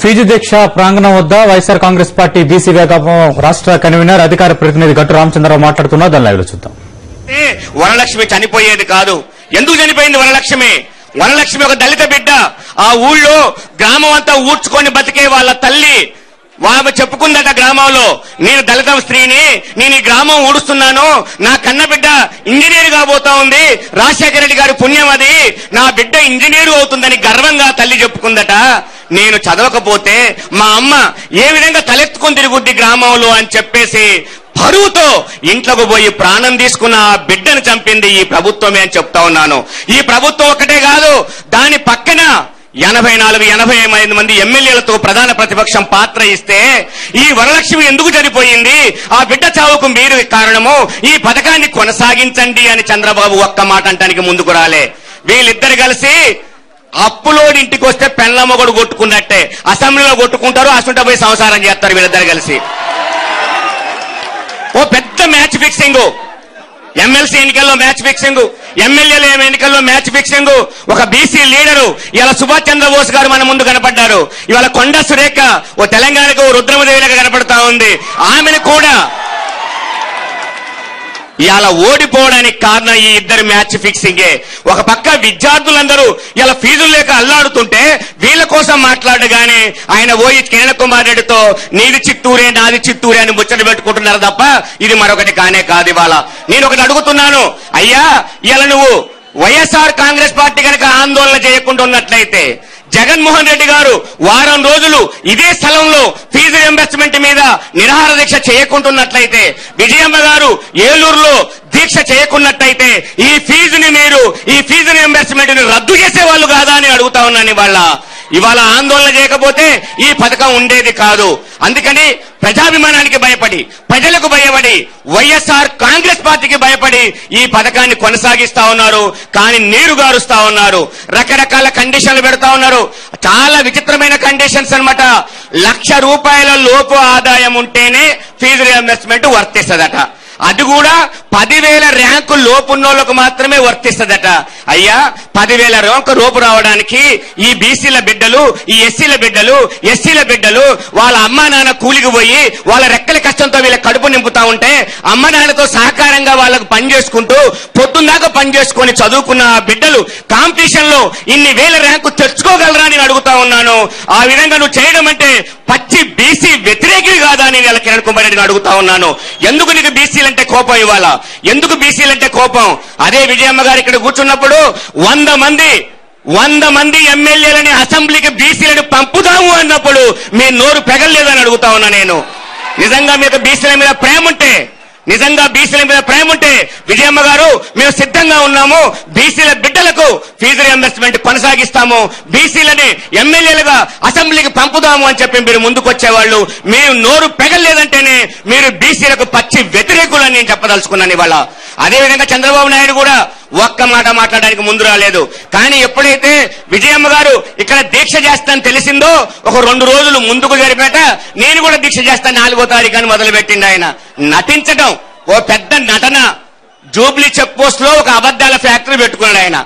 Fee దీక్ష ప్రాంగణం వద్ద YSR Congress party BC విభాగం రాష్ట్ర కన్వీనర్ అధికార ప్రతినిధి గట్టు రామచంద్రరావు మాట్లాడుతున్నారు. దాని లైవ్ లో చూద్దాం. వరలక్ష్మి చనిపోయేది కాదు. ఎందుకు చనిపోయింది వరలక్ష్మి? వరలక్ష్మి ఒక దళిత బిడ్డ. ఆ ఊళ్ళో గ్రామం అంతా ఊడ్చుకొని బతికే వాళ్ళ తల్లి ఆమె చెప్పుకుందట గ్రామంలో, నేను దళిత స్త్రీని, నేను ఈ గ్రామం ఊడుస్తున్నాను, నా కన్న బిడ్డ ఇంజనీర్ కాబోతా ఉంది, రాజశేఖర రెడ్డి గారి పుణ్యం అది, నా బిడ్డ ఇంజనీర్ అవుతుందని గర్వంగా తల్లి చెప్పుకుందట. నేను చదవకపోతే మా అమ్మ ఏ విధంగా తలెత్తుకొని తిరుగుద్ది గ్రామంలో అని చెప్పేసి పరువుతో ఇంట్లోకి పోయి ప్రాణం తీసుకున్న ఆ బిడ్డను చంపింది ఈ ప్రభుత్వమే అని చెప్తా ఉన్నాను. ఈ ప్రభుత్వం ఒక్కటే కాదు, దాని పక్కన 84-85 మంది ఎమ్మెల్యేలతో ప్రధాన ప్రతిపక్షం పాత్ర ఇస్తే ఈ వరలక్ష్మి ఎందుకు చనిపోయింది, ఆ బిడ్డ చావుకు మీరు కారణము, ఈ పథకాన్ని కొనసాగించండి అని చంద్రబాబు ఒక్క మాట అంటానికి ముందుకు రాలే. వీళ్ళిద్దరు కలిసి అప్పులోని ఇంటికి వస్తే పెళ్ళమ్మగొడు కొట్టుకున్నట్టే అసెంబ్లీలో కొట్టుకుంటారు, అసంట పోయి సంసారం చేస్తారు వీళ్ళిద్దరు కలిసి. ఓ పెద్ద మ్యాచ్ ఫిక్సింగ్, ఎమ్మెల్సీ ఎన్నికల్లో మ్యాచ్ ఫిక్సింగ్, ఎమ్మెల్యేల ఎన్నికల్లో మ్యాచ్ ఫిక్సింగ్. ఒక బీసీ లీడరు ఇలా సుభాష్ చంద్రబోస్ గారు మన ముందు కనపడ్డారు. ఇవాళ కొండ సురేఖ ఓ తెలంగాణకు రుద్రమదేవిలాగా కనపడతా ఉంది. ఆమెను కూడా ఇలా ఓడిపోవడానికి కారణం ఈ ఇద్దరు మ్యాచ్ ఫిక్సింగే. ఒక పక్క విద్యార్థులందరూ ఇలా ఫీజులు లేక అల్లాడుతుంటే వీళ్ళ కోసం మాట్లాడగానే ఆయన పోయి కిరణ్ కుమార్ రెడ్డితో నీది చిత్తూరే నాది చిత్తూరే అని ముచ్చట పెట్టుకుంటున్నారు తప్ప ఇది మరొకటి కానే కాదు. ఇవాళ నేను ఒకటి అడుగుతున్నాను, అయ్యా ఇలా నువ్వు వైఎస్ఆర్ కాంగ్రెస్ పార్టీ కనుక ఆందోళన చేయకుండా ఉన్నట్లయితే జగన్మోహన్ రెడ్డి గారు వారం రోజులు ఇదే స్థలంలో ఫీజు రియంబర్స్మెంట్ మీద నిరాహార దీక్ష చేయకుంటున్నట్లయితే, విజయమ్మ గారు ఏలూరులో దీక్ష చేయకున్నట్లయితే ఈ ఫీజు రియంబర్స్మెంట్ ని రద్దు చేసేవాళ్ళు కాదా అని అడుగుతా ఉన్నాను. ఇవాళ ఆందోళన చేయకపోతే ఈ పథకం ఉండేది కాదు. అందుకని ప్రజాభిమానానికి భయపడి, ప్రజలకు భయపడి, వైఎస్ఆర్ కాంగ్రెస్ పార్టీకి భయపడి ఈ పథకాన్ని కొనసాగిస్తా ఉన్నారు. కానీ నీరు గారుస్తా ఉన్నారు, రకరకాల కండిషన్లు పెడతా ఉన్నారు. చాలా విచిత్రమైన కండిషన్స్ అన్నమాట. ₹1,00,000 లోపు ఆదాయం ఉంటేనే ఫీజు రియంబర్స్మెంట్ వర్తిస్తుందట. అది కూడా 10,000 ర్యాంకు లోపున్నోళ్లకు మాత్రమే వర్తిస్తుందట. అయ్యా 10,000 ర్యాంకు లోపు రావడానికి ఈ బీసీల బిడ్డలు, ఈ ఎస్సీల బిడ్డలు వాళ్ళ అమ్మా నాన్న కూలికి పోయి వాళ్ళ రెక్కల కష్టంతో వీళ్ళ కడుపు నింపుతా ఉంటే అమ్మ నాన్నతో సహకారంగా వాళ్ళకు పనిచేసుకుంటూ పొద్దున్నాక పనిచేసుకొని చదువుకున్న ఆ బిడ్డలు కాంపిటీషన్ లో ఇన్ని వేల ర్యాంకు తెచ్చుకోగలరా అని అడుగుతా ఉన్నాను. ఆ విధంగా నువ్వు చేయడం అంటే పచ్చి బీసీ వ్యతిరేకి కాదా అని ఇలా కిరణ్ కుమార్ రెడ్డిని అడుగుతా ఉన్నాను. ఎందుకు నీకు బీసీలంటే కోపం? ఇవాళ ఎందుకు బీసీలంటే కోపం? అదే విజయమ్మ గారు ఇక్కడ కూర్చున్నప్పుడు 100 మంది ఎమ్మెల్యేలని అసెంబ్లీకి బీసీలను పంపుదాము అన్నప్పుడు మీ నోరు పెగల్లేదని అడుగుతా ఉన్నా నేను. నిజంగా మీకు బీసీల మీద ప్రేమ ఉంటే విజయమ్మ గారు మేము సిద్ధంగా ఉన్నాము, బీసీల బిడ్డలకు ఫీజు రియంబర్స్మెంట్ కొనసాగిస్తాము, బీసీలని ఎమ్మెల్యేలుగా అసెంబ్లీకి పంపుదాము అని చెప్పి మీరు ముందుకు వచ్చేవాళ్ళు. మేము నోరు పెగల్లేదంటేనే మీరు బీసీలకు పచ్చి వ్యతిరేకులని నేను చెప్పదలుచుకున్నాను ఇవాళ. అదేవిధంగా చంద్రబాబు నాయుడు కూడా ఒక్క మాట మాట్లాడడానికి ముందు రాలేదు. కానీ ఎప్పుడైతే విజయమ్మ గారు ఇక్కడ దీక్ష చేస్తానని తెలిసిందో ఒక 2 రోజులు ముందుకు జరిపేట నేను కూడా దీక్ష చేస్తాను 4వ తారీఖు అని మొదలుపెట్టింది ఆయన. నటించడం ఓ పెద్ద నటన. జూబ్లీ చెక్ పోస్ట్ లో ఒక అబద్దాల ఫ్యాక్టరీ పెట్టుకున్నాడు ఆయన.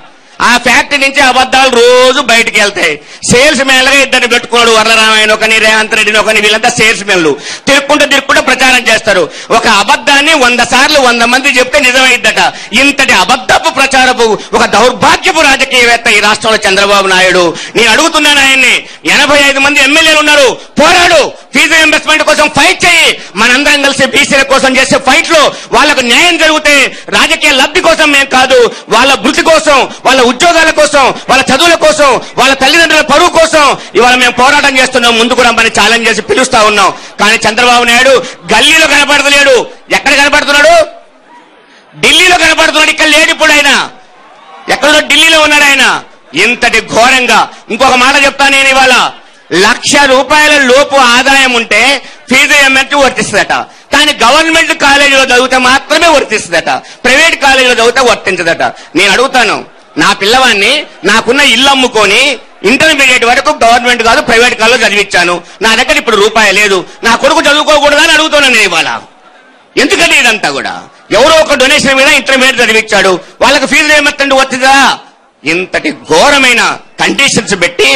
ఆ ఫ్యాక్టరీ నుంచి అబద్దాలు రోజు బయటకు వెళ్తాయి. సేల్స్ మెన్లుగా 2 పెట్టుకున్నాడు, వరలరామాయణ ఒకని, రేవంత్ రెడ్డిని ఒకని. వీళ్ళంతా సేల్స్ మెన్లు తిరుక్కుంటూ ప్రచారం చేస్తారు. ఒక అబద్దాన్ని 100 సార్లు 100 మంది చెప్తే నిజమైద్దట. ఇంతటి అబద్ధపు ప్రచారపు ఒక దౌర్భాగ్యపు రాజకీయవేత్త ఈ రాష్ట్రంలో చంద్రబాబు నాయుడు. నేను అడుగుతున్నాను ఆయన్ని, 85 మంది ఎమ్మెల్యేలు ఉన్నారు, పోరాడు, ఫీజు రియంబర్స్మెంట్ కోసం ఫైట్ చేయి. మనందరం కలిసి బీసీల కోసం చేసే ఫైట్ లో వాళ్లకు న్యాయం జరిగితే రాజకీయ లబ్ధి కోసం మేము కాదు, వాళ్ళ వృత్తి కోసం, వాళ్ళ ఉద్యోగాల కోసం, వాళ్ళ చదువుల కోసం, వాళ్ళ తల్లిదండ్రుల పరువు కోసం ఇవాళ మేము పోరాటం చేస్తున్నాం, ముందుకు రమ్మని ఛాలెంజ్ చేసి పిలుస్తా ఉన్నాం. కానీ చంద్రబాబు నాయుడు గల్లీలో కనపడతలేడు. ఎక్కడ కనపడుతున్నాడు? ఢిల్లీలో కనపడుతున్నాడు. ఇక్కడ లేడు ఇప్పుడు ఆయన. ఎక్కడో ఢిల్లీలో ఉన్నాడు ఆయన. ఇంతటి ఘోరంగా ఇంకొక మాట చెప్తా నేను ఇవాళ, ₹1,00,000 లోపు ఆదాయం ఉంటే ఫీజు రియంబర్స్మెంట్ వర్తిస్తుందట. కానీ గవర్నమెంట్ కాలేజీలో చదివితే మాత్రమే వర్తిస్తుందట, ప్రైవేట్ కాలేజీలో చదివితే వర్తించదట. నేను అడుగుతాను, నా పిల్లవాడిని నాకున్న ఇల్లు అమ్ముకొని ఇంటర్మీడియట్ వరకు గవర్నమెంట్ కాదు ప్రైవేట్ కాలేజీలో చదివించాను, నా దగ్గర ఇప్పుడు రూపాయి లేదు, నా కొడుకు చదువుకోకూడదా అని అడుగుతున్నాను నేను ఇవాళ. ఎందుకంటే ఇదంతా కూడా ఎవరో ఒక డొనేషన్ మీద ఇంటర్మీడియట్ చదివించాడు, వాళ్ళకి ఫీజు రియంబర్స్మెంట్ వర్తించదా? ఇంతటి ఘోరమైన కండిషన్స్ పెట్టి